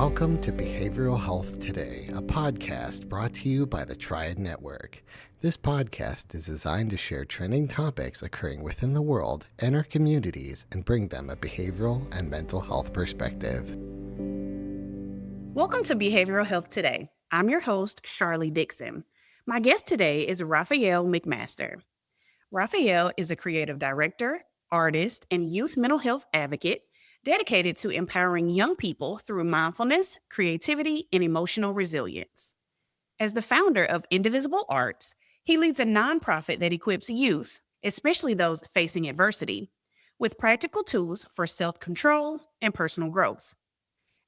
Welcome to Behavioral Health Today, a podcast brought to you by the Triad Network. This podcast is designed to share trending topics occurring within the world and our communities and bring them a behavioral and mental health perspective. Welcome to Behavioral Health Today. I'm your host, Sharlee Dixon. My guest today is Rafael McMaster. Rafael is a creative director, artist, and youth mental health advocate dedicated to empowering young people through mindfulness, creativity, and emotional resilience. As the founder of Indivisible Arts, he leads a nonprofit that equips youth, especially those facing adversity, with practical tools for self-control and personal growth.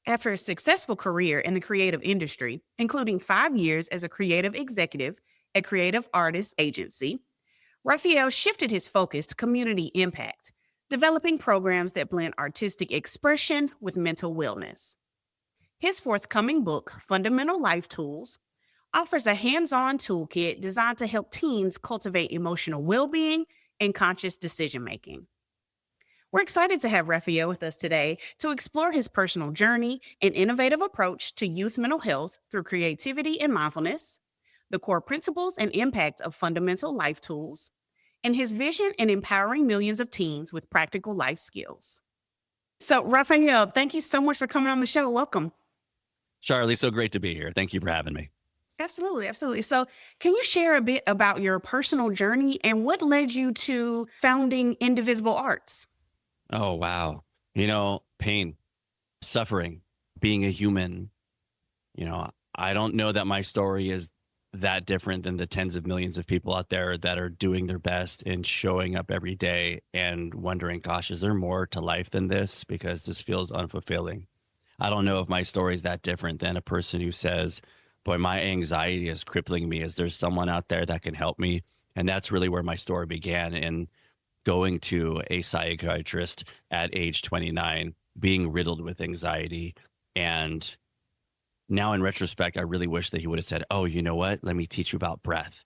After a successful career in the creative industry, including 5 years as a creative executive at Creative Artists Agency, Rafael shifted his focus to community impact, developing programs that blend artistic expression with mental wellness. His forthcoming book, Fundamental Life Tools, offers a hands-on toolkit designed to help teens cultivate emotional well-being and conscious decision-making. We're excited to have Rafael with us today to explore his personal journey and innovative approach to youth mental health through creativity and mindfulness, the core principles and impact of fundamental life tools, and his vision in empowering millions of teens with practical life skills. So, Rafael, thank you so much for coming on the show. Welcome. Sharlee, so great to be here. Thank you for having me. Absolutely. So, can you share a bit about your personal journey and what led you to founding Indivisible Arts? Oh, wow. Pain, suffering, being a human. I don't know that my story is that different than the tens of millions of people out there that are doing their best and showing up every day and wondering, gosh, is there more to life than this? Because this feels unfulfilling. I don't know if my story is that different than a person who says, boy, my anxiety is crippling me. Is there someone out there that can help me? And that's really where my story began, in going to a psychiatrist at age 29, being riddled with anxiety. And now in retrospect, I really wish that he would have said, oh, you know what? Let me teach you about breath.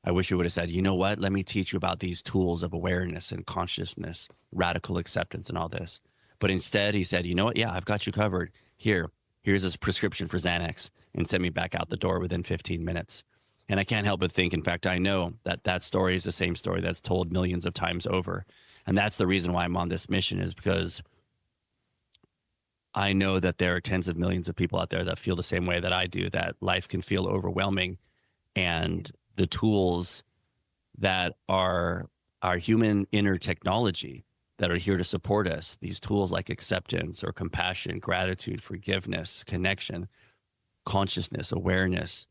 I wish he would have said, you know what? Let me teach you about these tools of awareness and consciousness, radical acceptance and all this. But instead he said, you know what? Yeah, I've got you covered. Here's this prescription for Xanax, and sent me back out the door within 15 minutes. And I can't help but think, in fact, I know that that story is the same story that's told millions of times over. And that's the reason why I'm on this mission, is because I know that there are tens of millions of people out there that feel the same way that I do, that life can feel overwhelming. And the tools that are our human inner technology that are here to support us, these tools like acceptance or compassion, gratitude, forgiveness, connection, consciousness, awareness,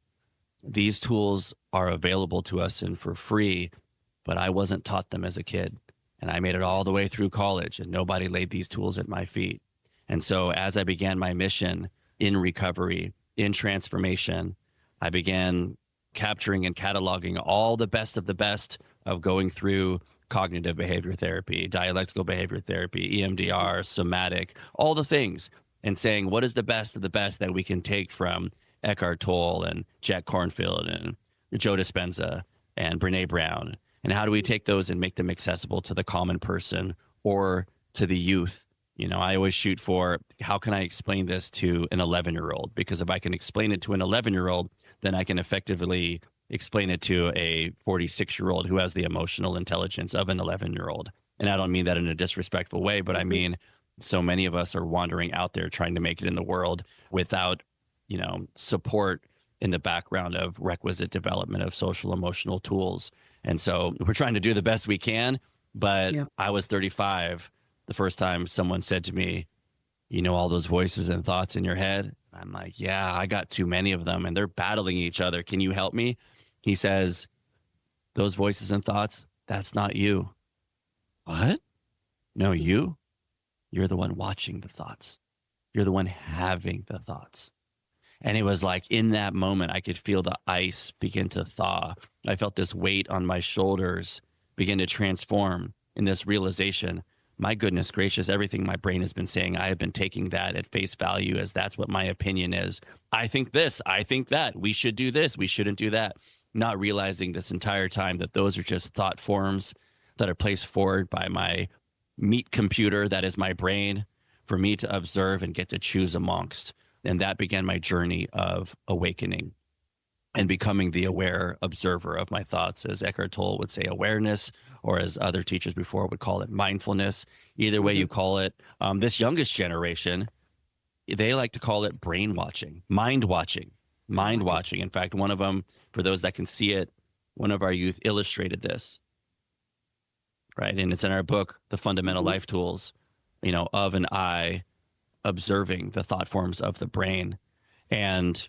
these tools are available to us and for free, but I wasn't taught them as a kid. And I made it all the way through college and nobody laid these tools at my feet. And so as I began my mission in recovery, in transformation, I began capturing and cataloging all the best of going through cognitive behavior therapy, dialectical behavior therapy, EMDR, somatic, all the things, and saying, what is the best of the best that we can take from Eckhart Tolle and Jack Kornfield and Joe Dispenza and Brene Brown? And how do we take those and make them accessible to the common person or to the youth? I always shoot for, how can I explain this to an 11-year-old? Because if I can explain it to an 11-year-old, then I can effectively explain it to a 46-year-old who has the emotional intelligence of an 11-year-old. And I don't mean that in a disrespectful way, but I mean, so many of us are wandering out there trying to make it in the world without, support in the background of requisite development of social emotional tools. And so we're trying to do the best we can. But yeah. I was 35 the first time someone said to me, all those voices and thoughts in your head? I'm like, yeah, I got too many of them and they're battling each other. Can you help me? He says, those voices and thoughts, that's not you. What? No, you're the one watching the thoughts. You're the one having the thoughts. And it was like, in that moment, I could feel the ice begin to thaw. I felt this weight on my shoulders begin to transform in this realization. My goodness gracious, everything my brain has been saying, I have been taking that at face value as that's what my opinion is. I think this, I think that, we should do this, we shouldn't do that. Not realizing this entire time that those are just thought forms that are placed forward by my meat computer that is my brain for me to observe and get to choose amongst. And that began my journey of awakening and becoming the aware observer of my thoughts. As Eckhart Tolle would say, awareness, or as other teachers before would call it, mindfulness. Either way you call it. This youngest generation, they like to call it brain watching, mind watching. In fact, one of them, for those that can see it, one of our youth illustrated this, right? And it's in our book, The Fundamental Life Tools, of an eye observing the thought forms of the brain. And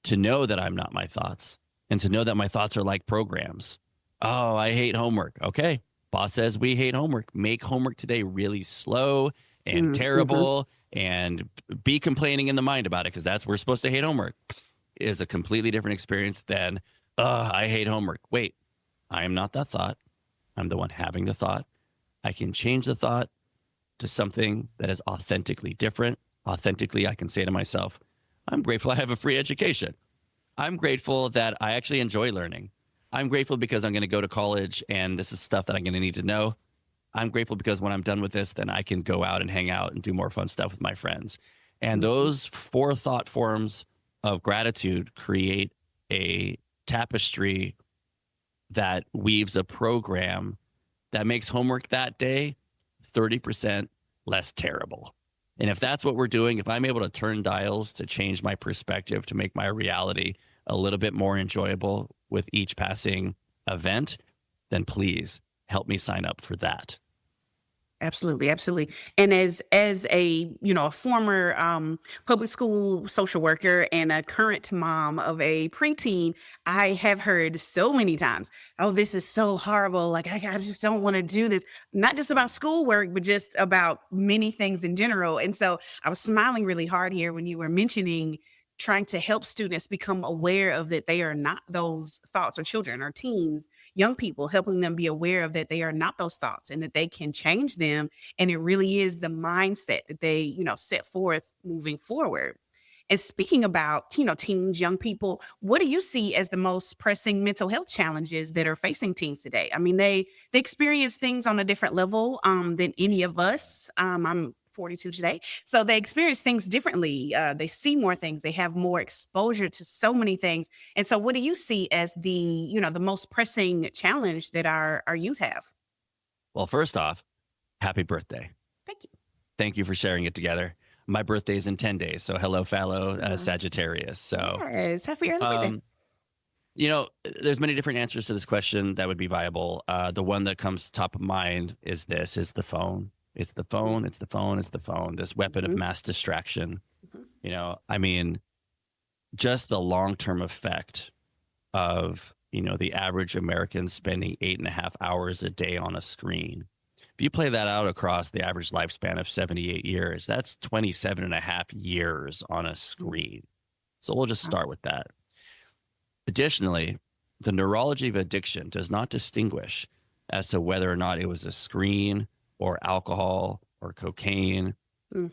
to know that I'm not my thoughts, and to know that my thoughts are like programs. Oh, I hate homework. Okay. Boss says we hate homework. Make homework today really slow and terrible, and be complaining in the mind about it, because that's we're supposed to hate homework, is a completely different experience than, I hate homework. Wait, I am not that thought. I'm the one having the thought. I can change the thought to something that is authentically different. Authentically, I can say to myself, I'm grateful I have a free education. I'm grateful that I actually enjoy learning. I'm grateful because I'm going to go to college and this is stuff that I'm going to need to know. I'm grateful because when I'm done with this, then I can go out and hang out and do more fun stuff with my friends. And those 4 thought forms of gratitude create a tapestry that weaves a program that makes homework that day 30% less terrible. And if that's what we're doing, if I'm able to turn dials to change my perspective, to make my reality a little bit more enjoyable with each passing event, then please help me sign up for that. Absolutely, absolutely. And as a a former public school social worker and a current mom of a preteen, I have heard so many times, "Oh, this is so horrible. Like I just don't want to do this." Not just about schoolwork, but just about many things in general. And so I was smiling really hard here when you were mentioning trying to help students become aware of that they are not those thoughts, or children or teens, young people, helping them be aware of that they are not those thoughts and that they can change them. And it really is the mindset that they, set forth moving forward. And speaking about, teens, young people, what do you see as the most pressing mental health challenges that are facing teens today? I mean, they experience things on a different level than any of us. I'm 42 today, so they experience things differently. They see more things. They have more exposure to so many things. And so, what do you see as the most pressing challenge that our youth have? Well, first off, happy birthday. Thank you. Thank you for sharing it together. My birthday is in 10 days. So hello, fellow Wow. Sagittarius. So, Yes, happy early birthday. there's many different answers to this question that would be viable. The one that comes top of mind is the phone. It's the phone. It's the phone. It's the phone. This weapon of mass distraction. Mhm. Just the long-term effect of, the average American spending 8.5 hours a day on a screen. If you play that out across the average lifespan of 78 years, that's 27.5 years on a screen. So we'll just start with that. Additionally, the neurology of addiction does not distinguish as to whether or not it was a screen or alcohol or cocaine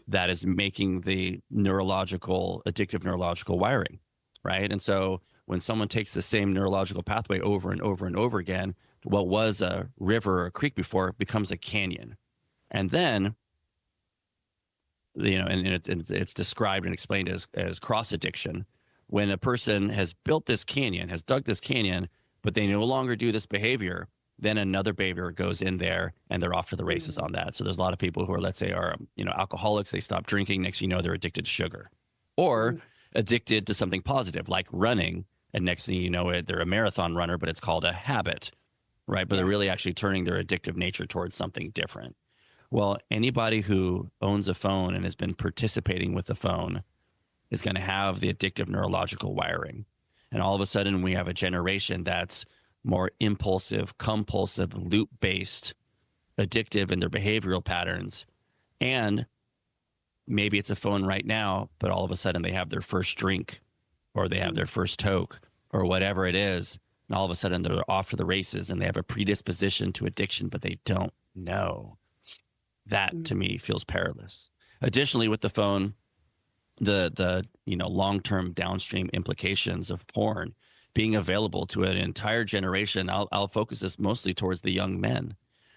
that is making the addictive neurological wiring, right? And so when someone takes the same neurological pathway over and over and over again, what was a river or a creek before becomes a canyon. And then, and it's described and explained as cross addiction. When a person has built this canyon, has dug this canyon, but they no longer do this behavior, then another behavior goes in there and they're off to the races on that. So there's a lot of people who are, let's say, alcoholics. They stop drinking. Next thing you know, they're addicted to sugar, or addicted to something positive like running. And next thing you know, they're a marathon runner, but it's called a habit, right? But they're really actually turning their addictive nature towards something different. Well, anybody who owns a phone and has been participating with the phone is going to have the addictive neurological wiring. And all of a sudden we have a generation that's more impulsive, compulsive, loop-based, addictive in their behavioral patterns. And maybe it's a phone right now, but all of a sudden they have their first drink, or they have their first toke, or whatever it is. And all of a sudden they're off to the races and they have a predisposition to addiction, but they don't know. That to me feels perilous. Additionally, with the phone, the long-term downstream implications of porn being available to an entire generation. I'll focus this mostly towards the young men,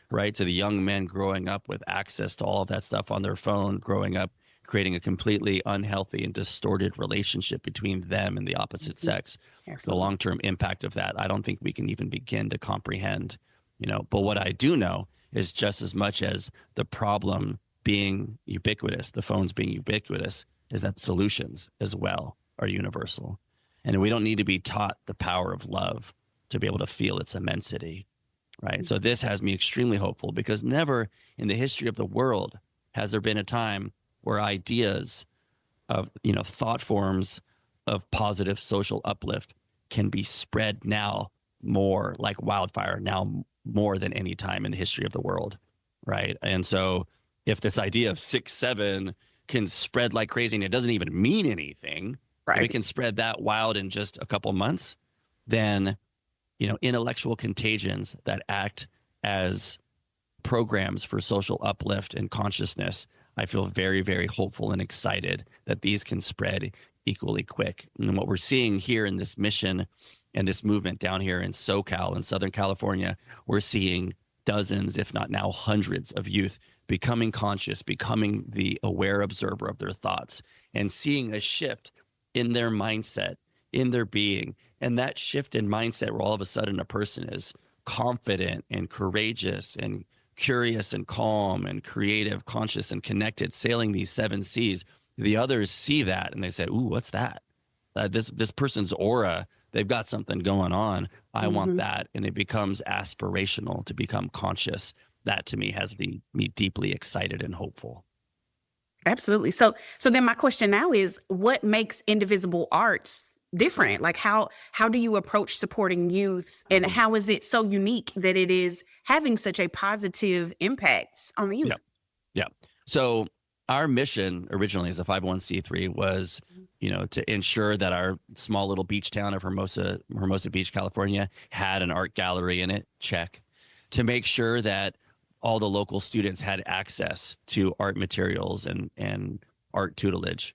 right? So the young men growing up with access to all of that stuff on their phone, growing up creating a completely unhealthy and distorted relationship between them and the opposite sex. Absolutely. The long-term impact of that, I don't think we can even begin to comprehend, but what I do know is just as much as the problem being ubiquitous, the phones being ubiquitous, is that solutions as well are universal. And we don't need to be taught the power of love to be able to feel its immensity, right? So this has me extremely hopeful, because never in the history of the world has there been a time where ideas of, thought forms of positive social uplift can be spread now more like wildfire, now more than any time in the history of the world, right? And so if this idea of 6-7 can spread like crazy and it doesn't even mean anything, if it can spread that wild in just a couple months, then, intellectual contagions that act as programs for social uplift and consciousness, I feel very, very hopeful and excited that these can spread equally quick. And what we're seeing here in this mission and this movement down here in SoCal in Southern California, we're seeing dozens, if not now hundreds of youth becoming conscious, becoming the aware observer of their thoughts, and seeing a shift in their mindset, in their being. And that shift in mindset where all of a sudden a person is confident and courageous and curious and calm and creative, conscious and connected, sailing these 7 seas. The others see that and they say, ooh, what's that? This person's aura, they've got something going on. I want that. And it becomes aspirational to become conscious. That to me has me deeply excited and hopeful. Absolutely. So then my question now is, what makes Indivisible Arts different? Like how do you approach supporting youth, and how is it so unique that it is having such a positive impact on the youth? Yeah. So our mission originally as a 501c3 was, to ensure that our small little beach town of Hermosa Beach, California had an art gallery in it. Check. To make sure that all the local students had access to art materials and art tutelage.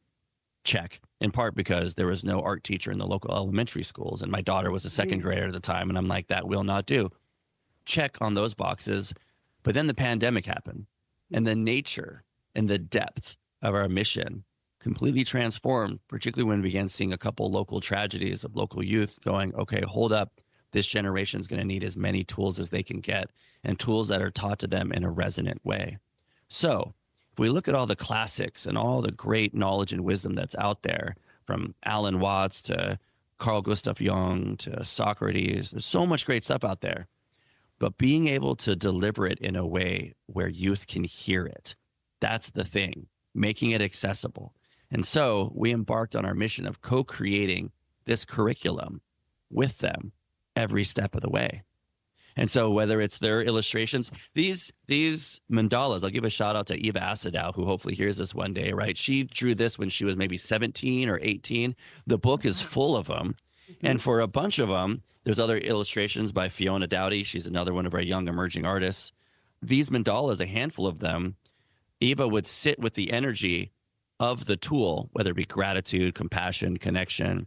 Check. In part because there was no art teacher in the local elementary schools, and my daughter was a second grader at the time, and I'm like, that will not do. Check on those boxes. But then the pandemic happened, and the nature and the depth of our mission completely transformed, particularly when we began seeing a couple local tragedies of local youth going, okay, hold up. This generation is going to need as many tools as they can get, and tools that are taught to them in a resonant way. So if we look at all the classics and all the great knowledge and wisdom that's out there, from Alan Watts to Carl Gustav Jung to Socrates, there's so much great stuff out there. But being able to deliver it in a way where youth can hear it, that's the thing, making it accessible. And so we embarked on our mission of co-creating this curriculum with them every step of the way. And so whether it's their illustrations, these mandalas, I'll give a shout out to Eva Asadow, who hopefully hears this one day, right? She drew this when she was maybe 17 or 18. The book is full of them. And for a bunch of them, there's other illustrations by Fiona Dowdy. She's another one of our young emerging artists. These mandalas, a handful of them, Eva would sit with the energy of the tool, whether it be gratitude, compassion, connection,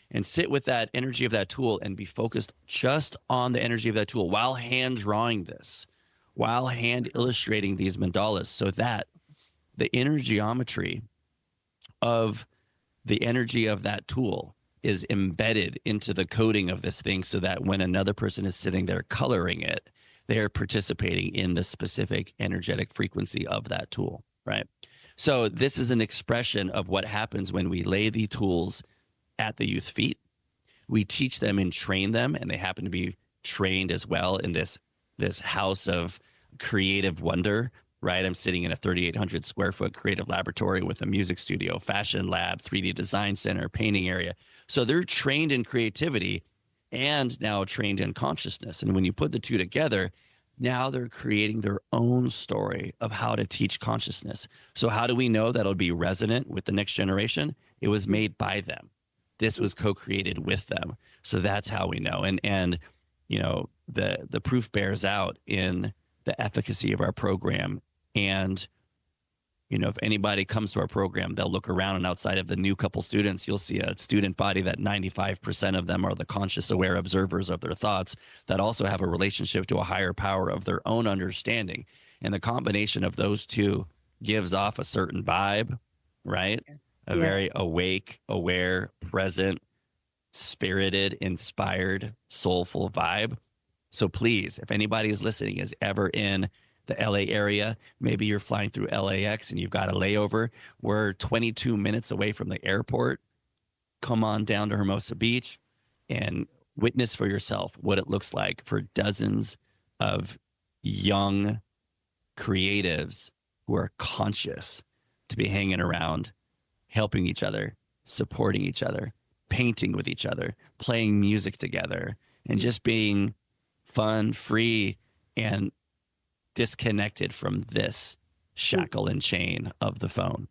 and sit with that energy of that tool and be focused just on the energy of that tool while hand drawing this, while hand illustrating these mandalas, so that the inner geometry of the energy of that tool is embedded into the coding of this thing, so that when another person is sitting there coloring it, they're participating in the specific energetic frequency of that tool, right? So this is an expression of what happens when we lay the tools at the youth feet. We teach them and train them, and they happen to be trained as well in this house of creative wonder, right? I'm sitting in a 3,800 square foot creative laboratory with a music studio, fashion lab, 3D design center, painting area. So they're trained in creativity and now trained in consciousness. And when you put the two together, now they're creating their own story of how to teach consciousness. So how do we know that it'll be resonant with the next generation? It was made by them. This was co-created with them. So that's how we know. And the proof bears out in the efficacy of our program. And, if anybody comes to our program, they'll look around, and outside of the new couple students, you'll see a student body that 95% of them are the conscious, aware observers of their thoughts that also have a relationship to a higher power of their own understanding. And the combination of those two gives off a certain vibe, right? A Yeah. very awake, aware, present, spirited, inspired, soulful vibe. So please, if anybody is listening is ever in the LA area, maybe you're flying through LAX and you've got a layover. We're 22 minutes away from the airport. Come on down to Hermosa Beach and witness for yourself what it looks like for dozens of young creatives who are conscious to be hanging around, helping each other, supporting each other, painting with each other, playing music together, and just being fun, free, and disconnected from this shackle and chain of the phone.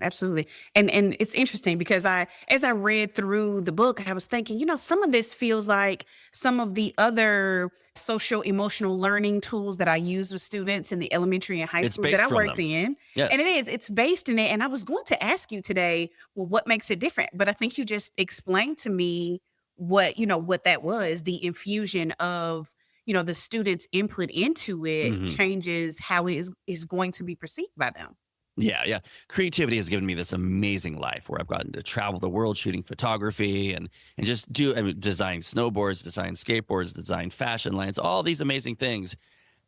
Absolutely. And it's interesting because as I read through the book, I was thinking, some of this feels like some of the other social emotional learning tools that I use with students in the elementary and high It's school that based I from worked them. in. Yes. And it's based in it. And I was going to ask you today, well, what makes it different? But I think you just explained to me what that was, the infusion of the students' input into it Mhm. changes how it is going to be perceived by them. Yeah. Creativity has given me this amazing life where I've gotten to travel the world shooting photography and just design snowboards, design skateboards, design fashion lines, all these amazing things.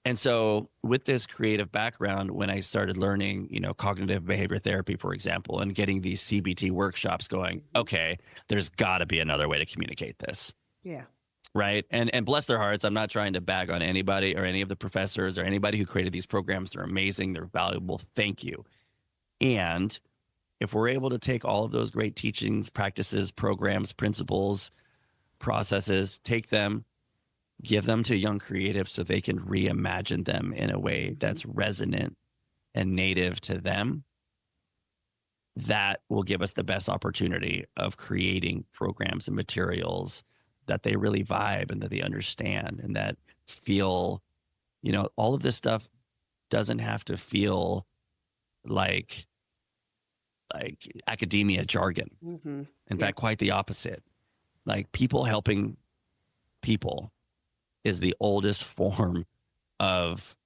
And so with this creative background, when I started learning, cognitive behavior therapy, for example, and getting these CBT workshops going, okay, there's got to be another way to communicate this. Yeah. Right. And bless their hearts. I'm not trying to bag on anybody or any of the professors or anybody who created these programs. They're amazing. They're valuable. Thank you. And if we're able to take all of those great teachings, practices, programs, principles, processes, take them, give them to young creatives so they can reimagine them in a way that's resonant and native to them, that will give us the best opportunity of creating programs and materials that they really vibe and that they understand and that feel, all of this stuff doesn't have to feel like academia jargon. Mm-hmm. In fact, quite the opposite. Like people helping people is the oldest form of,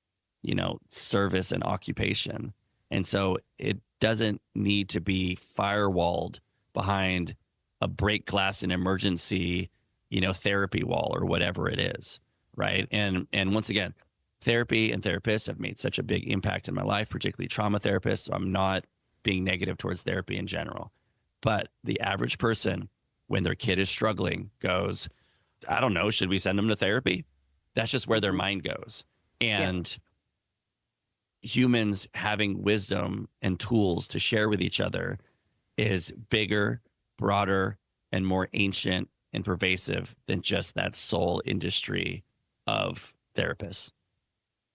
service and occupation. And so it doesn't need to be firewalled behind a break glass and emergency, therapy wall or whatever it is. Right. And once again, therapy and therapists have made such a big impact in my life, particularly trauma therapists. So I'm not being negative towards therapy in general. But the average person, when their kid is struggling, goes, I don't know, should we send them to therapy? That's just where their mind goes. And humans having wisdom and tools to share with each other is bigger, broader, and more ancient and pervasive than just that sole industry of therapists.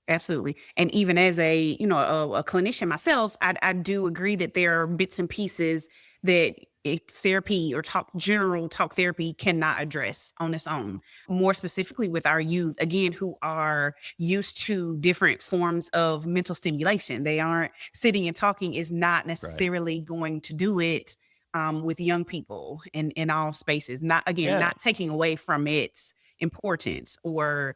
Absolutely. And even as a clinician myself, I do agree that there are bits and pieces that therapy or general talk therapy cannot address on its own. More specifically with our youth, again, who are used to different forms of mental stimulation. They aren't sitting and talking is not necessarily going to do it with young people in all spaces. Not taking away from its importance or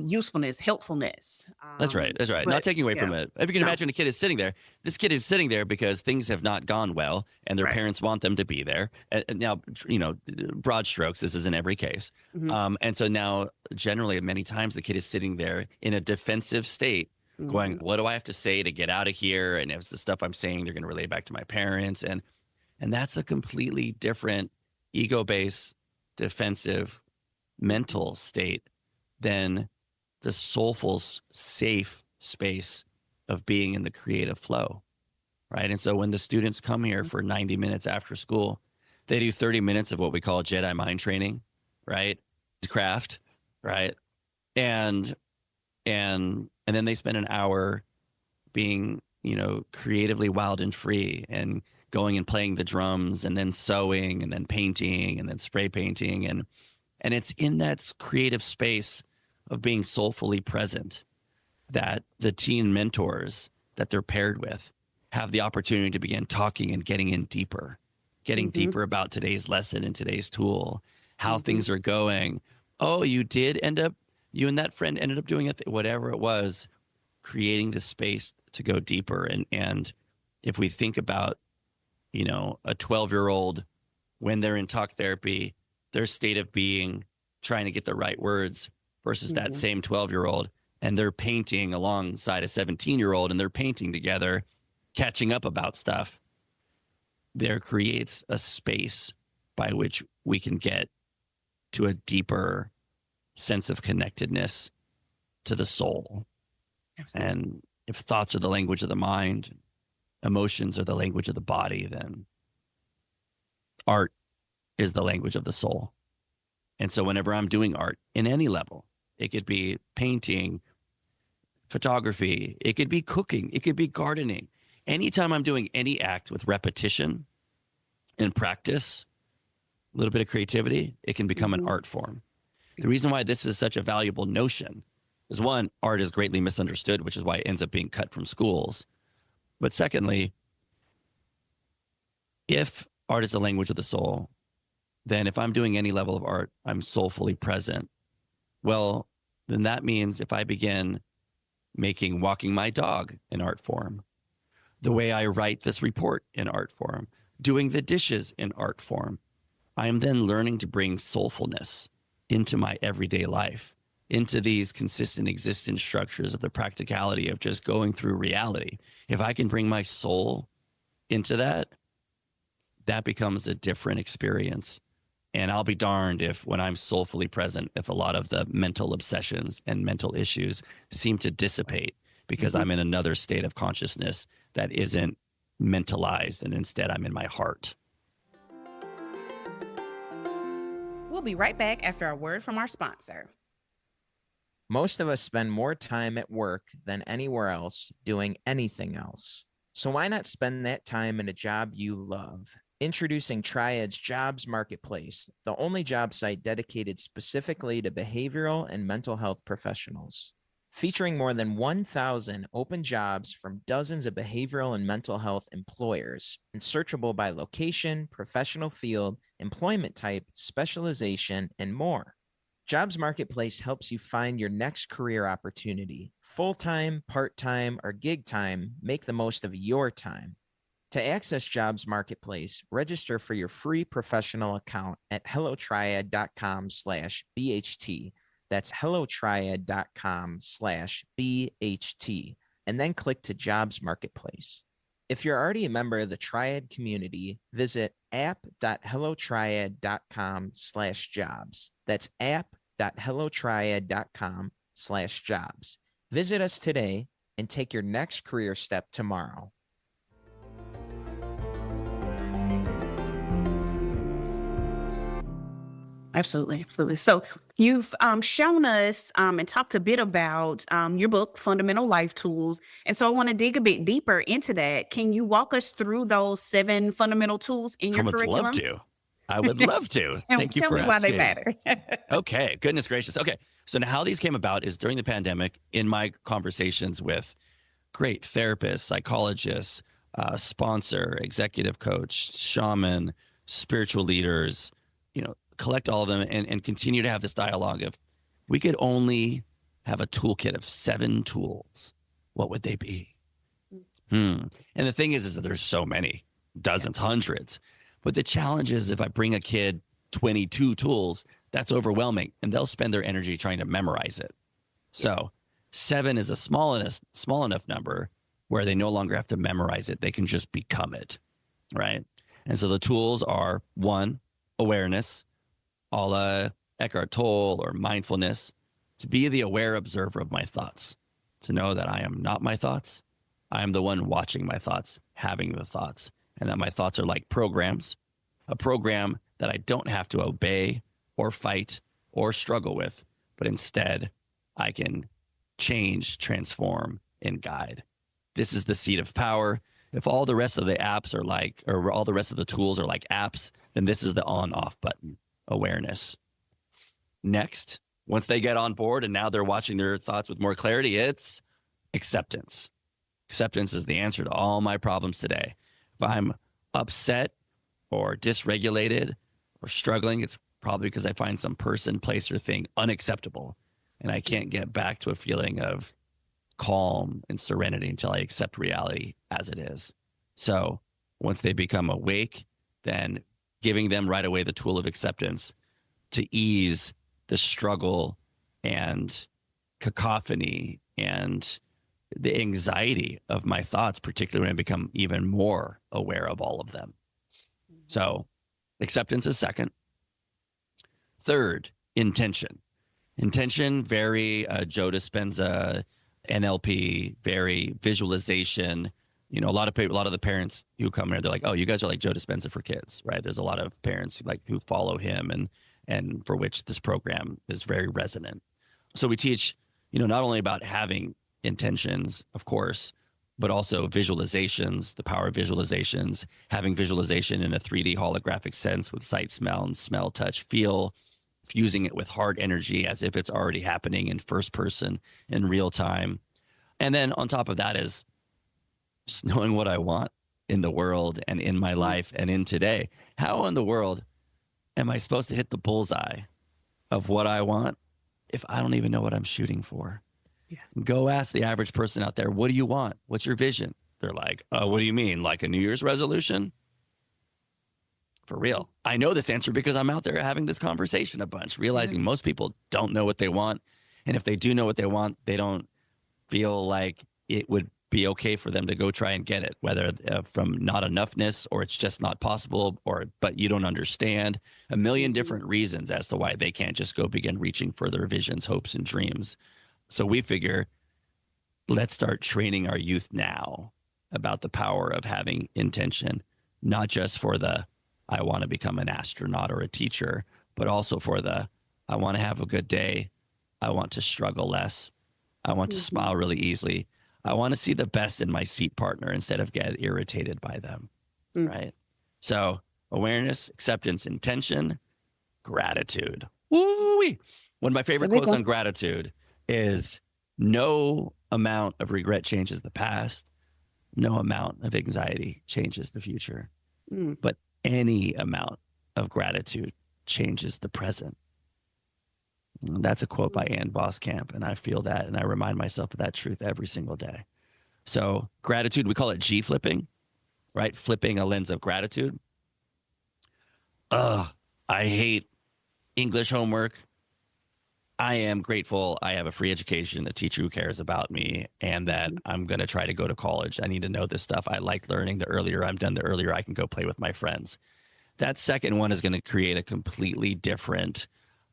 usefulness, helpfulness. That's right. Not taking away from it. If you can imagine a kid is sitting there, this kid is sitting there because things have not gone well and their parents want them to be there. And now, broad strokes, this is in every case. And so now generally many times the kid is sitting there in a defensive state going, what do I have to say to get out of here? And if the stuff I'm saying, they're going to relay back to my parents. And that's a completely different ego-based, defensive mental state than the soulful, safe space of being in the creative flow, right? And so when the students come here for 90 minutes after school, they do 30 minutes of what we call Jedi mind training, right? Craft, right? And then they spend an hour being, creatively wild and free and going and playing the drums and then sewing and then painting and then spray painting. And it's in that creative space of being soulfully present that the teen mentors that they're paired with have the opportunity to begin talking and getting in deeper, deeper about today's lesson and today's tool, how things are going. Oh, you and that friend ended up doing it, whatever it was, creating the space to go deeper. And if we think about a 12-year-old, when they're in talk therapy, their state of being, trying to get the right words versus that same 12-year-old, and they're painting alongside a 17-year-old, and they're painting together, catching up about stuff. There creates a space by which we can get to a deeper sense of connectedness to the soul. Absolutely. And if thoughts are the language of the mind, emotions are the language of the body, then art is the language of the soul. And so whenever I'm doing art in any level, it could be painting, photography, it could be cooking, it could be gardening. Anytime I'm doing any act with repetition and practice, a little bit of creativity, it can become an art form. The reason why this is such a valuable notion is, one, art is greatly misunderstood, which is why it ends up being cut from schools. But secondly, if art is the language of the soul, then if I'm doing any level of art, I'm soulfully present. Well, then that means if I begin making walking my dog an art form, the way I write this report in art form, doing the dishes in art form, I am then learning to bring soulfulness into my everyday life, into these consistent existence structures of the practicality of just going through reality. If I can bring my soul into that, that becomes a different experience. And I'll be darned if, when I'm soulfully present, if a lot of the mental obsessions and mental issues seem to dissipate because I'm in another state of consciousness that isn't mentalized, and instead I'm in my heart. We'll be right back after a word from our sponsor. Most of us spend more time at work than anywhere else doing anything else. So why not spend that time in a job you love? Introducing Triad's Jobs Marketplace, the only job site dedicated specifically to behavioral and mental health professionals. Featuring more than 1,000 open jobs from dozens of behavioral and mental health employers, and searchable by location, professional field, employment type, specialization, and more. Jobs Marketplace helps you find your next career opportunity. Full-time, part-time, or gig time, make the most of your time. To access Jobs Marketplace, register for your free professional account at hellotriad.com/BHT. That's hellotriad.com/BHT, and then click to Jobs Marketplace. If you're already a member of the Triad community, visit app.hellotriad.com/jobs. That's app.hellotriad.com/jobs. Visit us today and take your next career step tomorrow. Absolutely. Absolutely. So you've shown us and talked a bit about your book, Fundamental Life Tools. And so I want to dig a bit deeper into that. Can you walk us through those 7 fundamental tools in your curriculum? I would love to. Thank you for asking. Tell me why they matter. Okay. Goodness gracious. Okay. So now how these came about is during the pandemic, in my conversations with great therapists, psychologists, sponsor, executive coach, shaman, spiritual leaders, collect all of them and continue to have this dialogue of, we could only have a toolkit of 7 tools. What would they be? And the thing is that there's so many, dozens, hundreds. But the challenge is, if I bring a kid 22 tools, that's overwhelming, and they'll spend their energy trying to memorize it. So 7 is a small enough number where they no longer have to memorize it. They can just become it, right? And so the tools are, 1, awareness, a la Eckhart Tolle or mindfulness, to be the aware observer of my thoughts, to know that I am not my thoughts. I am the one watching my thoughts, having the thoughts, and that my thoughts are like programs, a program that I don't have to obey or fight or struggle with, but instead I can change, transform, and guide. This is the seat of power. If all the rest of the apps are like, or all the rest of the tools are like apps, then this is the on-off button, awareness. Next, once they get on board and now they're watching their thoughts with more clarity, it's acceptance. Acceptance is the answer to all my problems today. If I'm upset or dysregulated or struggling, it's probably because I find some person, place, or thing unacceptable, and I can't get back to a feeling of calm and serenity until I accept reality as it is. So once they become awake, then giving them right away the tool of acceptance to ease the struggle and cacophony and the anxiety of my thoughts, particularly when I become even more aware of all of them. So acceptance is second. Third, intention. Intention, very Joe Dispenza, NLP, very visualization. You know, a lot of the parents who come here, they're like, "Oh, you guys are like Joe Dispenza for kids," right? There's a lot of parents who follow him and for which this program is very resonant. So we teach, not only about having intentions, of course, but also visualizations, the power of visualizations, having visualization in a 3D holographic sense with sight, smell, touch, feel, fusing it with heart energy as if it's already happening in first person in real time. And then on top of that is just knowing what I want in the world and in my life and in today. How in the world am I supposed to hit the bullseye of what I want if I don't even know what I'm shooting for? Yeah. Go ask the average person out there, what do you want? What's your vision? They're like, what do you mean? Like a New Year's resolution? For real. I know this answer because I'm out there having this conversation a bunch, realizing most people don't know what they want. And if they do know what they want, they don't feel like it would be okay for them to go try and get it, whether from not enoughness or it's just not possible, but you don't understand a million different reasons as to why they can't just go begin reaching for their visions, hopes, and dreams. So we figure, let's start training our youth now about the power of having intention, not just for the, I want to become an astronaut or a teacher, but also for the, I want to have a good day. I want to struggle less. I want to smile really easily. I want to see the best in my seat partner instead of get irritated by them, right? So awareness, acceptance, intention, gratitude. Woo-wee. One of my favorite quotes on gratitude is, no amount of regret changes the past. No amount of anxiety changes the future. But any amount of gratitude changes the present. That's a quote by Ann Voskamp, and I feel that, and I remind myself of that truth every single day. So gratitude, we call it G-flipping, right? Flipping a lens of gratitude. I hate English homework. I am grateful I have a free education, a teacher who cares about me, and that I'm going to try to go to college. I need to know this stuff. I like learning. The earlier I'm done, the earlier I can go play with my friends. That second one is going to create a completely different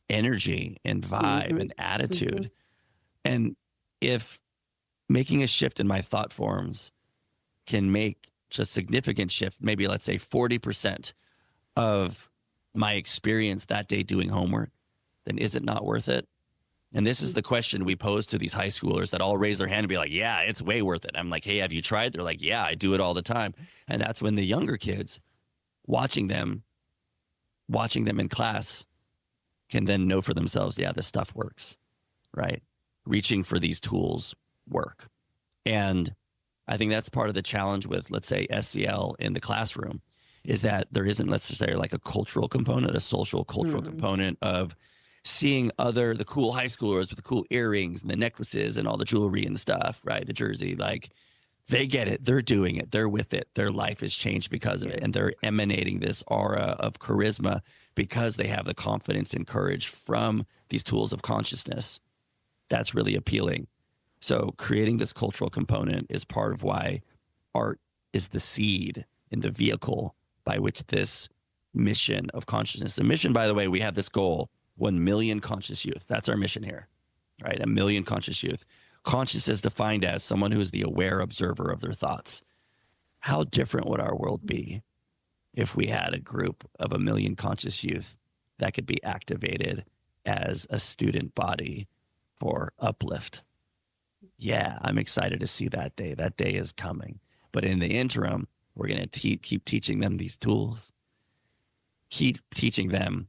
energy and vibe and attitude. And if making a shift in my thought forms can make a significant shift, maybe let's say 40% of my experience that day doing homework, then is it not worth it? And this is the question we pose to these high schoolers that all raise their hand and be like, yeah, it's way worth it. I'm like, hey, have you tried? They're like, yeah, I do it all the time. And that's when the younger kids watching them in class can then know for themselves, yeah, this stuff works, right? Reaching for these tools work. And I think that's part of the challenge with, let's say, SEL in the classroom, is that there isn't, let's just say, like a cultural component, a social cultural component of seeing the cool high schoolers with the cool earrings and the necklaces and all the jewelry and stuff, right? The jersey, like they get it. They're doing it. They're with it. Their life has changed because of it. And they're emanating this aura of charisma because they have the confidence and courage from these tools of consciousness. That's really appealing. So creating this cultural component is part of why art is the seed and the vehicle by which this mission of consciousness. The mission, by the way, we have this goal, 1 million conscious youth. That's our mission here, right? 1 million conscious youth. Conscious is defined as someone who is the aware observer of their thoughts. How different would our world be if we had a group of 1 million conscious youth that could be activated as a student body for uplift? Yeah, I'm excited to see that day. That day is coming. But in the interim, we're going to keep teaching them these tools, keep teaching them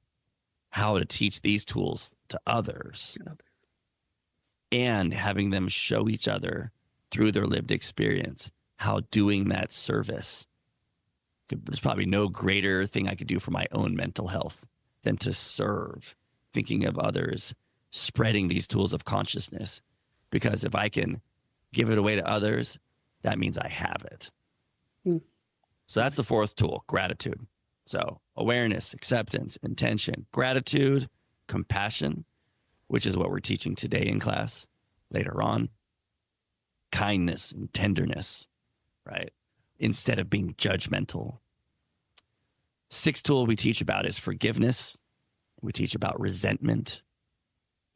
how to teach these tools to others, and having them show each other through their lived experience how doing that service. There's probably no greater thing I could do for my own mental health than to serve, thinking of others, spreading these tools of consciousness. Because if I can give it away to others, that means I have it. So that's the fourth tool, gratitude. So awareness, acceptance, intention, gratitude, compassion, which is what we're teaching today in class later on, kindness and tenderness, right? Instead of being judgmental. Sixth tool we teach about is forgiveness. We teach about resentment.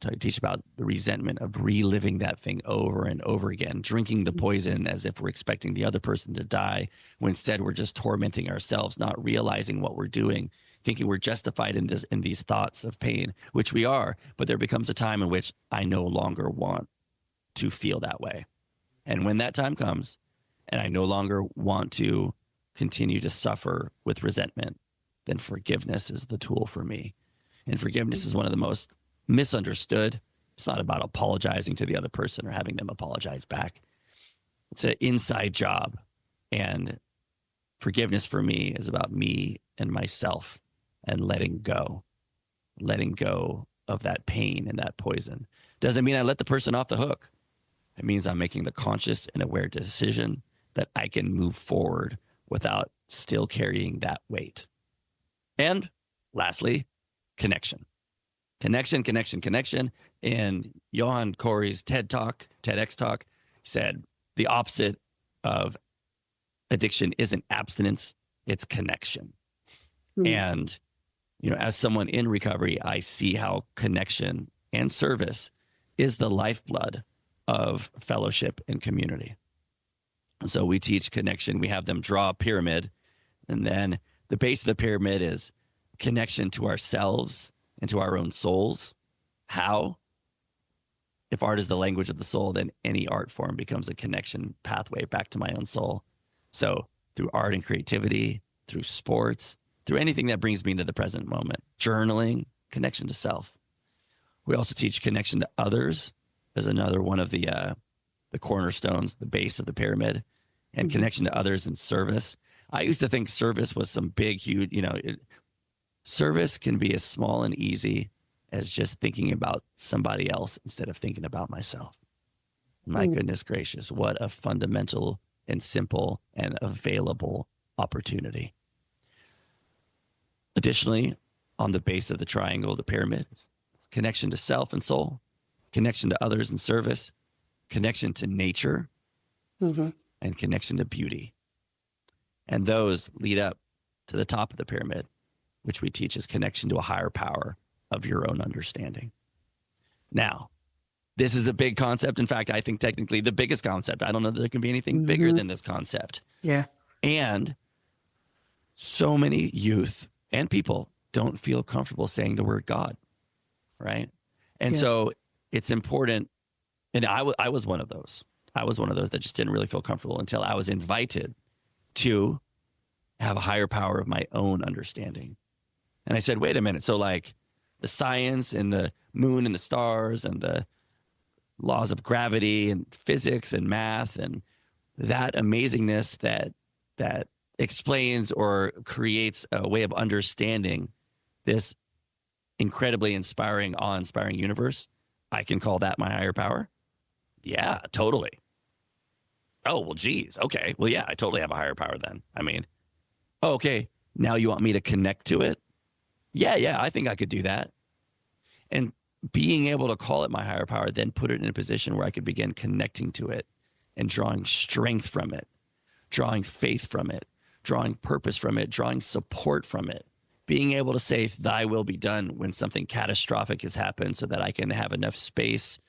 We teach about the resentment of reliving that thing over and over again, drinking the poison as if we're expecting the other person to die, when instead we're just tormenting ourselves, not realizing what we're doing, thinking we're justified in these thoughts of pain, which we are. But there becomes a time in which I no longer want to feel that way. And when that time comes, and I no longer want to continue to suffer with resentment, then forgiveness is the tool for me. And forgiveness is one of the most misunderstood. It's not about apologizing to the other person or having them apologize back. It's an inside job. And forgiveness for me is about me and myself and letting go of that pain and that poison. Doesn't mean I let the person off the hook. It means I'm making the conscious and aware decision that I can move forward without still carrying that weight. And lastly, connection. Connection. In Johan Corey's TEDx talk, he said the opposite of addiction isn't abstinence, it's connection. And, as someone in recovery, I see how connection and service is the lifeblood of fellowship and community. And so we teach connection. We have them draw a pyramid, and then the base of the pyramid is connection to ourselves and to our own souls. How? If art is the language of the soul, then any art form becomes a connection pathway back to my own soul. So through art and creativity, through sports, through anything that brings me into the present moment. Journaling, connection to self. We also teach connection to others as another one of the cornerstones, the base of the pyramid, and connection to others in service. I used to think service was some big, huge, service can be as small and easy as just thinking about somebody else instead of thinking about myself. My goodness gracious, what a fundamental and simple and available opportunity. Additionally, on the base of the triangle, the pyramid, connection to self and soul, connection to others and service, connection to nature, and connection to beauty. And those lead up to the top of the pyramid, which we teach is connection to a higher power of your own understanding. Now, this is a big concept. In fact, I think technically the biggest concept. I don't know that there can be anything bigger than this concept. Yeah. And so many youth and people don't feel comfortable saying the word God, right? And so it's important. And I was one of those. I was one of those that just didn't really feel comfortable until I was invited to have a higher power of my own understanding. And I said, wait a minute. So like the science and the moon and the stars and the laws of gravity and physics and math and that amazingness that explains or creates a way of understanding this incredibly inspiring, awe-inspiring universe, I can call that my higher power? Yeah, totally. Oh, well, geez. Okay. Well, yeah, I totally have a higher power then. I mean, okay, now you want me to connect to it? Yeah, I think I could do that. And being able to call it my higher power, then put it in a position where I could begin connecting to it and drawing strength from it, drawing faith from it, drawing purpose from it, drawing support from it. Being able to say, thy will be done when something catastrophic has happened so that I can have enough space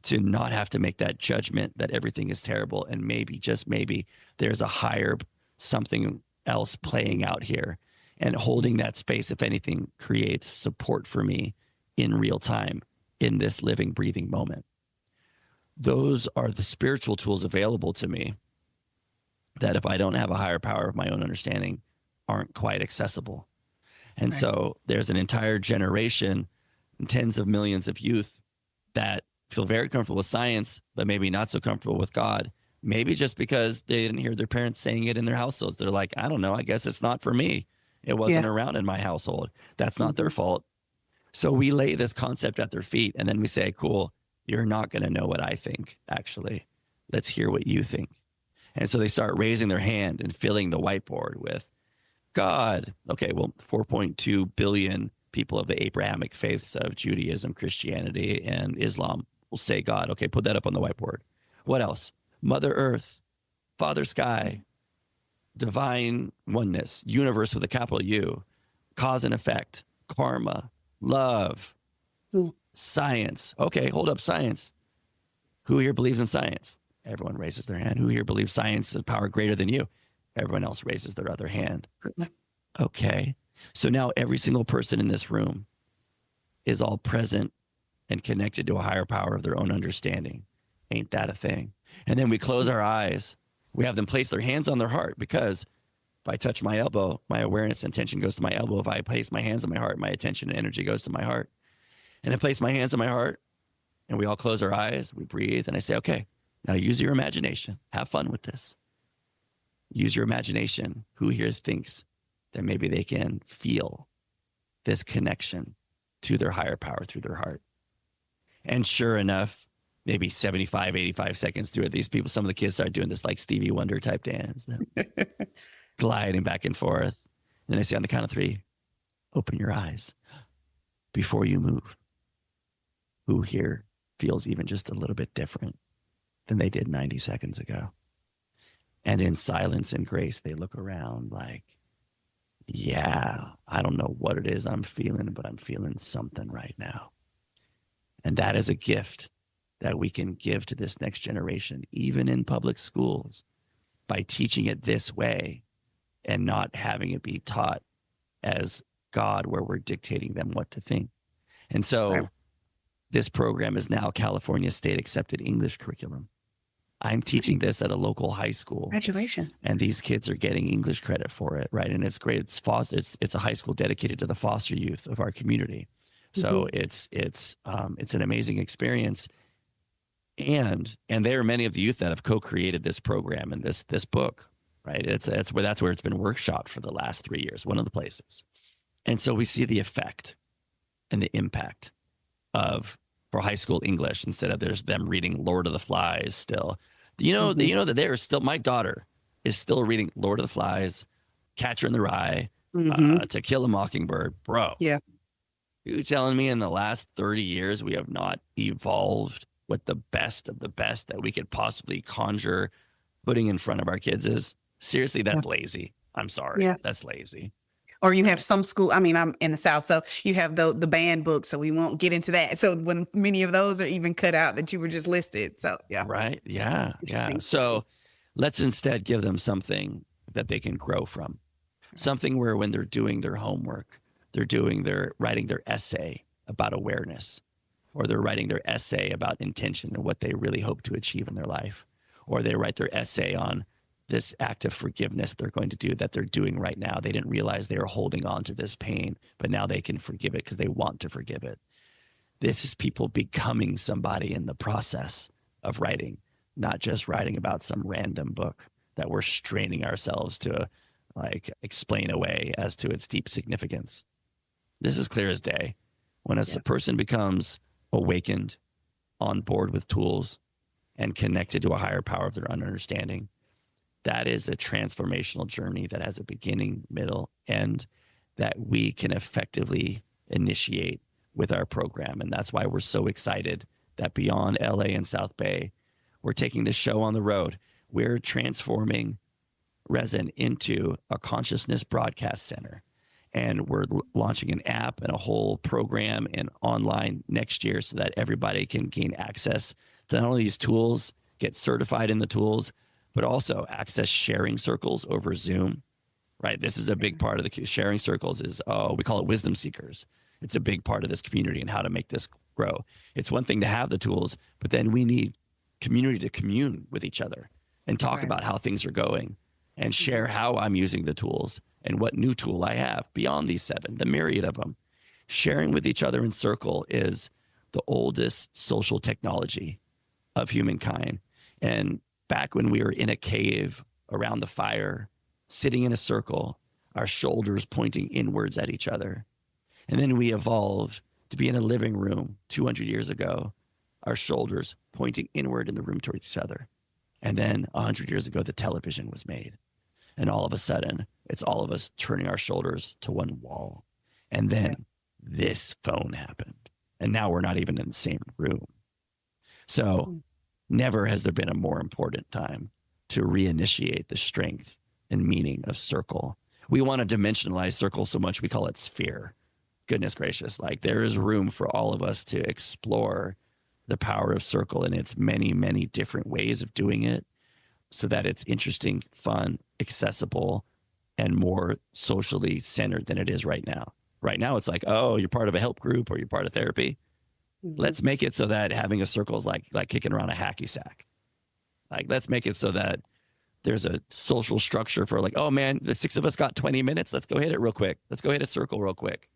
to not have to make that judgment that everything is terrible. And maybe, just maybe, there's a higher something else playing out here. And holding that space, if anything, creates support for me in real time in this living, breathing moment. Those are the spiritual tools available to me that if I don't have a higher power of my own understanding, aren't quite accessible. And so there's an entire generation and tens of millions of youth that feel very comfortable with science, but maybe not so comfortable with God. Maybe just because they didn't hear their parents saying it in their households. They're like, I don't know, I guess it's not for me. It wasn't around in my household. That's not their fault. So we lay this concept at their feet and then we say, cool, you're not going to know what I think, actually. Let's hear what you think. And so they start raising their hand and filling the whiteboard with God. Okay, well, 4.2 billion people of the Abrahamic faiths of Judaism, Christianity, and Islam will say God. Okay, put that up on the whiteboard. What else? Mother Earth, Father Sky, divine oneness, universe with a capital U, cause and effect, karma, love, science. Okay, hold up, science. Who here believes in science? Everyone raises their hand. Who here believes science is a power greater than you? Everyone else raises their other hand. Okay. So now every single person in this room is all present and connected to a higher power of their own understanding. Ain't that a thing? And then we close our eyes. We have them place their hands on their heart, because if I touch my elbow, my awareness and attention goes to my elbow. If I place my hands on my heart, my attention and energy goes to my heart. And I place my hands on my heart, and we all close our eyes. We breathe, and I say, okay, now use your imagination. Have fun with this. Use your imagination. Who here thinks that maybe they can feel this connection to their higher power through their heart? And sure enough, maybe 75, 85 seconds through it, these people, some of the kids start doing this like Stevie Wonder type dance, gliding back and forth. Then I say on the count of 3, open your eyes before you move. Who here feels even just a little bit different than they did 90 seconds ago? And in silence and grace, they look around like, yeah, I don't know what it is I'm feeling, but I'm feeling something right now. And that is a gift that we can give to this next generation, even in public schools, by teaching it this way and not having it be taught as God, where we're dictating them what to think. And so this program is now California state accepted English curriculum. I'm teaching this at a local high school. Congratulations. And these kids are getting English credit for it, right? And it's great. It's a high school dedicated to the foster youth of our community. So it's an amazing experience. And there are many of the youth that have co-created this program and this book, right? That's where it's been workshopped for the last 3 years, one of the places. And so we see the effect and the impact of, for high school English, instead of there's them reading Lord of the Flies still. You know that they are still, my daughter is still reading Lord of the Flies, Catcher in the Rye, To Kill a Mockingbird. Bro. Yeah. You telling me in the last 30 years we have not evolved what the best of the best that we could possibly conjure putting in front of our kids is? Seriously, that's lazy. I'm sorry. Yeah. That's lazy. Or you have some school, I mean, I'm in the South, so you have the banned books, so we won't get into that. So when many of those are even cut out that you were just listed. So, yeah. Right. Yeah. Yeah. So let's instead give them something that they can grow from. Something where when they're doing their homework, they're writing their essay about awareness, or they're writing their essay about intention and what they really hope to achieve in their life, or they write their essay on this act of forgiveness they're going to do that they're doing right now. They didn't realize they were holding on to this pain, but now they can forgive it because they want to forgive it. This is people becoming somebody in the process of writing, not just writing about some random book that we're straining ourselves to like explain away as to its deep significance. This is clear as day. When a person becomes awakened, on board with tools, and connected to a higher power of their own understanding, that is a transformational journey that has a beginning, middle, end that we can effectively initiate with our program. And that's why we're so excited that beyond LA and South Bay, we're taking this show on the road. We're transforming Resin into a consciousness broadcast center. And we're launching an app and a whole program and online next year so that everybody can gain access to not only these tools, get certified in the tools, but also access sharing circles over Zoom, right? This is a big part of the sharing circles is, we call it wisdom seekers. It's a big part of this community and how to make this grow. It's one thing to have the tools, but then we need community to commune with each other and talk about how things are going and share how I'm using the tools and what new tool I have beyond these 7, the myriad of them. Sharing with each other in circle is the oldest social technology of humankind. And back when we were in a cave around the fire, sitting in a circle, our shoulders pointing inwards at each other. And then we evolved to be in a living room 200 years ago, our shoulders pointing inward in the room towards each other. And then 100 years ago, the television was made. And all of a sudden, it's all of us turning our shoulders to one wall. And then this phone happened. And now we're not even in the same room. So never has there been a more important time to reinitiate the strength and meaning of circle. We want to dimensionalize circle so much we call it sphere. Goodness gracious, like there is room for all of us to explore the power of circle in its many, many different ways of doing it so that it's interesting, fun, accessible, and more socially centered than it is right now. Right now, it's like, oh, you're part of a help group or you're part of therapy. Let's make it so that having a circle is like kicking around a hacky sack. Like, let's make it so that there's a social structure for like, oh man, the 6 of us got 20 minutes. Let's go hit it real quick. Let's go hit a circle real quick.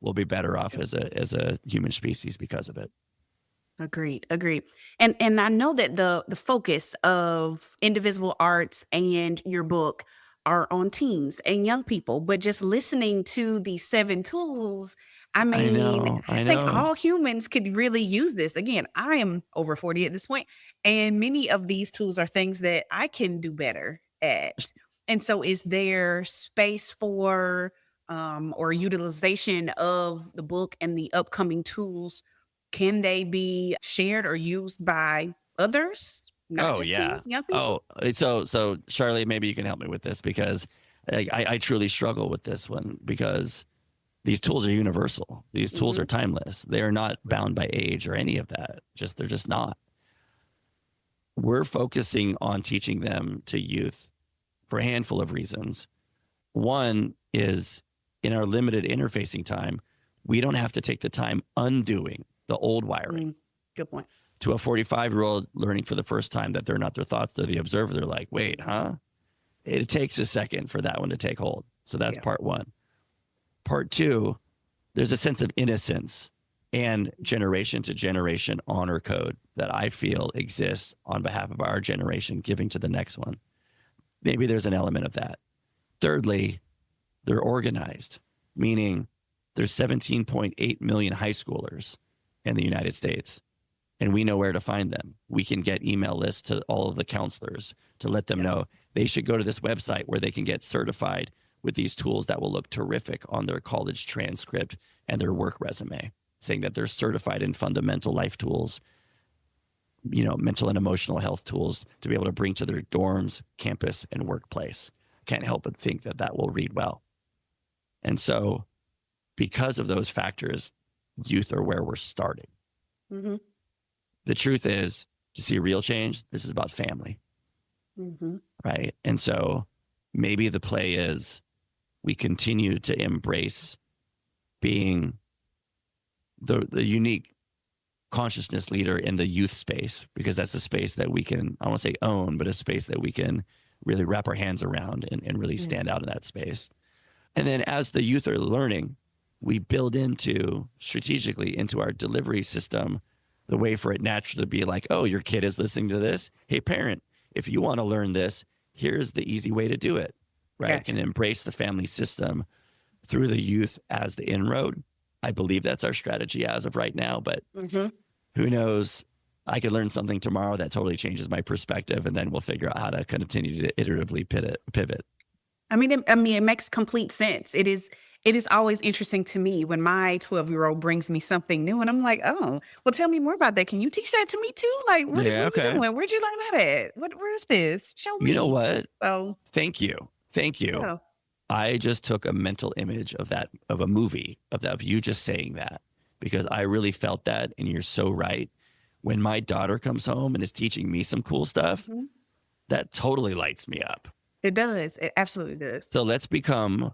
We'll be better off as a human species because of it. Agreed. And I know that the focus of Indivisible Arts and your book are on teens and young people, but just listening to these 7 tools, I mean, I think know. all humans could really use this. Again, I am over 40 at this point, and many of these tools are things that I can do better at. And so is there space for or utilization of the book and the upcoming tools? Can they be shared or used by others? Not just teens, young people? So Sharlee, maybe you can help me with this because I truly struggle with this one because these tools are universal. These tools are timeless. They are not bound by age or any of that. They're just not. We're focusing on teaching them to youth for a handful of reasons. One is in our limited interfacing time, we don't have to take the time undoing the old wiring. Good point. To a 45-year-old learning for the first time that they're not their thoughts, they're the observer. They're like, wait, huh? It takes a second for that one to take hold. So that's part one. Part two, there's a sense of innocence and generation to generation honor code that I feel exists on behalf of our generation, giving to the next one. Maybe there's an element of that. Thirdly, they're organized, meaning there's 17.8 million high schoolers in the United States, and we know where to find them. We can get email lists to all of the counselors to let them know they should go to this website where they can get certified with these tools that will look terrific on their college transcript and their work resume, saying that they're certified in fundamental life tools, mental and emotional health tools to be able to bring to their dorms, campus, and workplace. Can't help but think that that will read well. And so because of those factors, youth are where we're starting. The truth is, to see real change, this is about family, right? And so maybe the play is we continue to embrace being the unique consciousness leader in the youth space, because that's a space that we can, I don't want to say own, but a space that we can really wrap our hands around and really stand out in that space. And then as the youth are learning, we build strategically into our delivery system the way for it naturally to be like, oh, your kid is listening to this. Hey, parent, if you want to learn this, here's the easy way to do it, right? Gotcha. And embrace the family system through the youth as the inroad. I believe that's our strategy as of right now, but who knows? I could learn something tomorrow that totally changes my perspective, and then we'll figure out how to continue to iteratively pivot. I mean, it makes complete sense. It is always interesting to me when my 12-year-old brings me something new and I'm like, oh, well, tell me more about that. Can you teach that to me too? Like, what are you doing? Where'd you learn that at? Where is this? Show me. You know what? So Thank you. Yeah. I just took a mental image of a movie of you just saying that, because I really felt that. And you're so right. When my daughter comes home and is teaching me some cool stuff, that totally lights me up. It does. It absolutely does. So let's become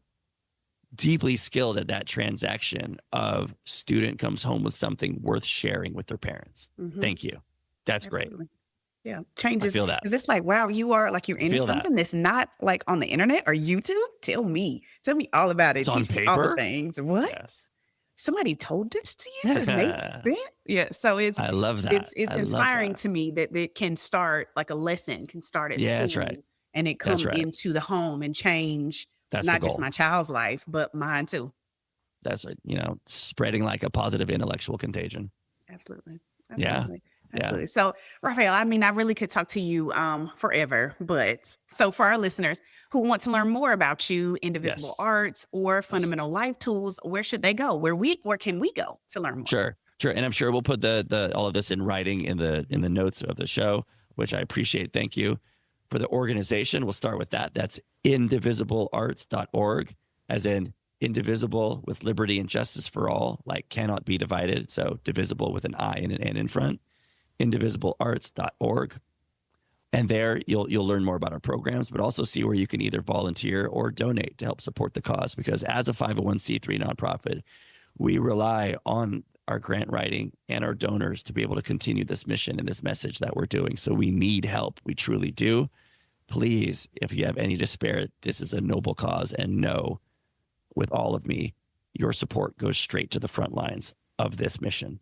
deeply skilled at that transaction of student comes home with something worth sharing with their parents. Thank you. That's Absolutely. great. Yeah. Changes. I feel that. Is this like, wow, you're into something that's not like on the internet or YouTube? Tell me all about it. It's on Teach me all the paper? things. What? Yes. Somebody told this to you? It makes sense. Yeah. So I love that. It's inspiring to me that it can start like a lesson can start at school. That's right. And it comes into the home and change not just my child's life, but mine too. That's spreading like a positive intellectual contagion. Absolutely. Yeah. Absolutely. So, Rafael, I mean, I really could talk to you forever, but so for our listeners who want to learn more about you, Indivisible Yes. Arts or Yes. Fundamental Life Tools, where should they go? Where can we go to learn more? Sure. And I'm sure we'll put the all of this in writing in the notes of the show, which I appreciate. Thank you. For the organization, we'll start with that. That's indivisiblearts.org, as in indivisible with liberty and justice for all, like cannot be divided. So divisible with an I and an N in front. Indivisiblearts.org. And there you'll learn more about our programs, but also see where you can either volunteer or donate to help support the cause. Because as a 501c3 nonprofit, we rely on our grant writing and our donors to be able to continue this mission and this message that we're doing. So we need help. We truly do. Please, if you have any despair, this is a noble cause. And know, with all of me, your support goes straight to the front lines of this mission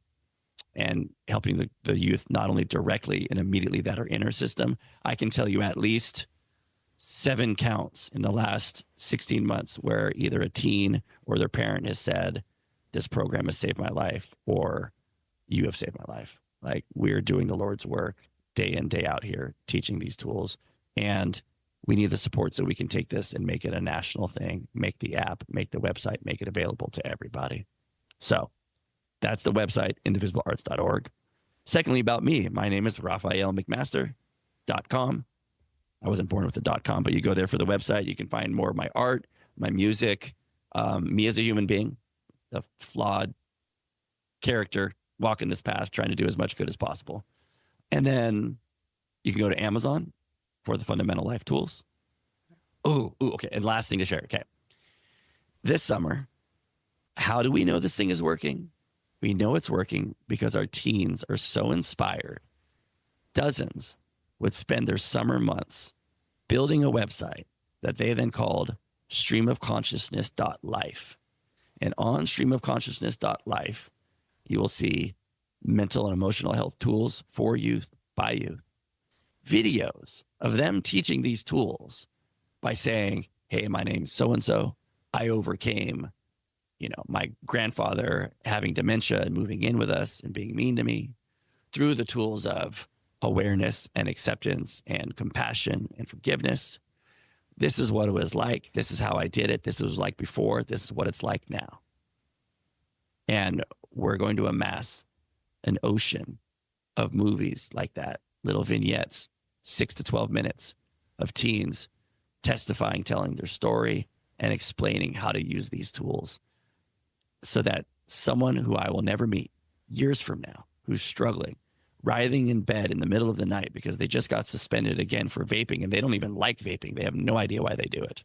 and helping the youth not only directly and immediately that are in our system. I can tell you at least 7 counts in the last 16 months where either a teen or their parent has said, this program has saved my life, or you have saved my life. Like, we're doing the Lord's work day in, day out here, teaching these tools. And we need the support so we can take this and make it a national thing, make the app, make the website, make it available to everybody. So that's the website, indivisiblearts.org. Secondly, about me, my name is Rafael McMaster.com. I wasn't born with the .com, but you go there for the website. You can find more of my art, my music, me as a human being, a flawed character walking this path, trying to do as much good as possible. And then you can go to Amazon for the Fundamental Life Tools. Okay. And last thing to share. Okay. This summer, how do we know this thing is working? We know it's working because our teens are so inspired. Dozens would spend their summer months building a website that they then called streamofconsciousness.life. And on streamofconsciousness.life, you will see mental and emotional health tools for youth by youth. Videos of them teaching these tools by saying, hey, my name's so-and-so. I overcame, my grandfather having dementia and moving in with us and being mean to me, through the tools of awareness and acceptance and compassion and forgiveness. This is what it was like. This is how I did it. This was like before. This is what it's like now. And we're going to amass an ocean of movies like that, little vignettes, 6 to 12 minutes of teens testifying, telling their story, and explaining how to use these tools so that someone who I will never meet years from now, who's struggling, writhing in bed in the middle of the night because they just got suspended again for vaping and they don't even like vaping. They have no idea why they do it.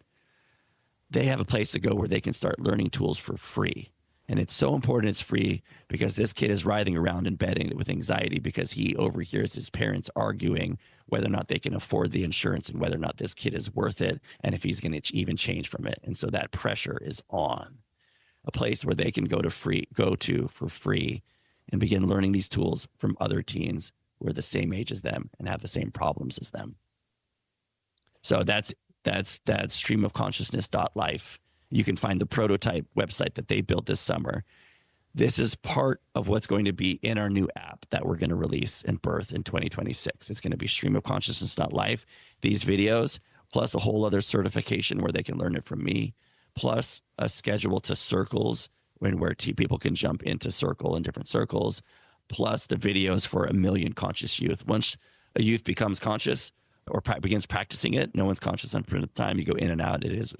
They have a place to go where they can start learning tools for free. And it's so important it's free because this kid is writhing around in bed with anxiety because he overhears his parents arguing whether or not they can afford the insurance and whether or not this kid is worth it and if he's going to even change from it. And so that pressure is on. A place where they can go to for free and begin learning these tools from other teens who are the same age as them and have the same problems as them. So that's streamofconsciousness.life. You can find the prototype website that they built this summer. This is part of what's going to be in our new app that we're going to release and birth in 2026. It's going to be streamofconsciousness.life. These videos, plus a whole other certification where they can learn it from me, plus a schedule to circles where people can jump into circle in different circles, plus the videos for 1 million conscious youth. Once a youth becomes conscious or begins practicing it, no one's conscious on the time. You go in and out. It is,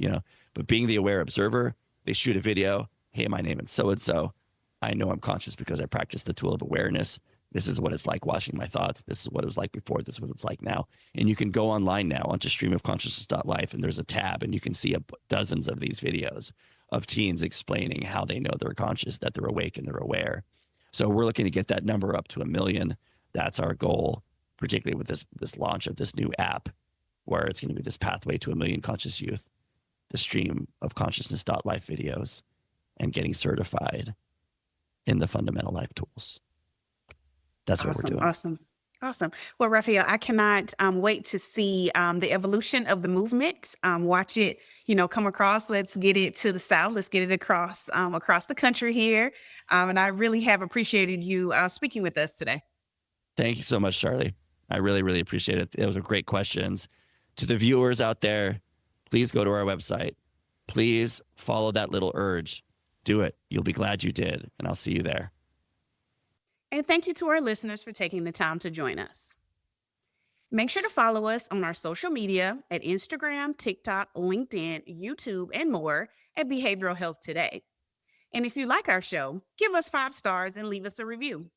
but being the aware observer, they shoot a video. Hey, my name is so-and-so. I know I'm conscious because I practice the tool of awareness. This is what it's like watching my thoughts. This is what it was like before. This is what it's like now. And you can go online now onto streamofconsciousness.life, and there's a tab, and you can see dozens of these videos of teens explaining how they know they're conscious, that they're awake and they're aware. So we're looking to get that number up to 1 million. That's our goal, particularly with this launch of this new app, where it's going to be this pathway to 1 million conscious youth, the stream of consciousness.life videos, and getting certified in the fundamental life tools. That's what we're doing. Awesome. Well, Rafael, I cannot wait to see the evolution of the movement. Watch it, come across. Let's get it to the South. Let's get it across the country here. And I really have appreciated you speaking with us today. Thank you so much, Sharlee. I really, really appreciate it. Those were great questions. To the viewers out there, please go to our website. Please follow that little urge. Do it. You'll be glad you did, and I'll see you there. And thank you to our listeners for taking the time to join us. Make sure to follow us on our social media at Instagram, TikTok, LinkedIn, YouTube, and more at Behavioral Health Today. And if you like our show, give us 5 stars and leave us a review.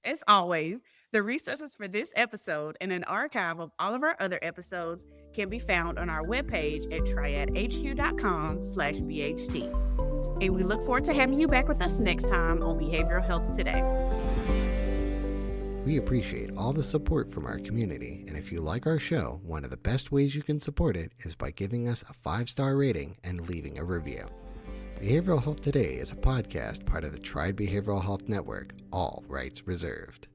As always, the resources for this episode and an archive of all of our other episodes can be found on our webpage at triadhq.com/BHT. And we look forward to having you back with us next time on Behavioral Health Today. We appreciate all the support from our community, and if you like our show, one of the best ways you can support it is by giving us a 5-star rating and leaving a review. Behavioral Health Today is a podcast part of the Triad Behavioral Health Network, all rights reserved.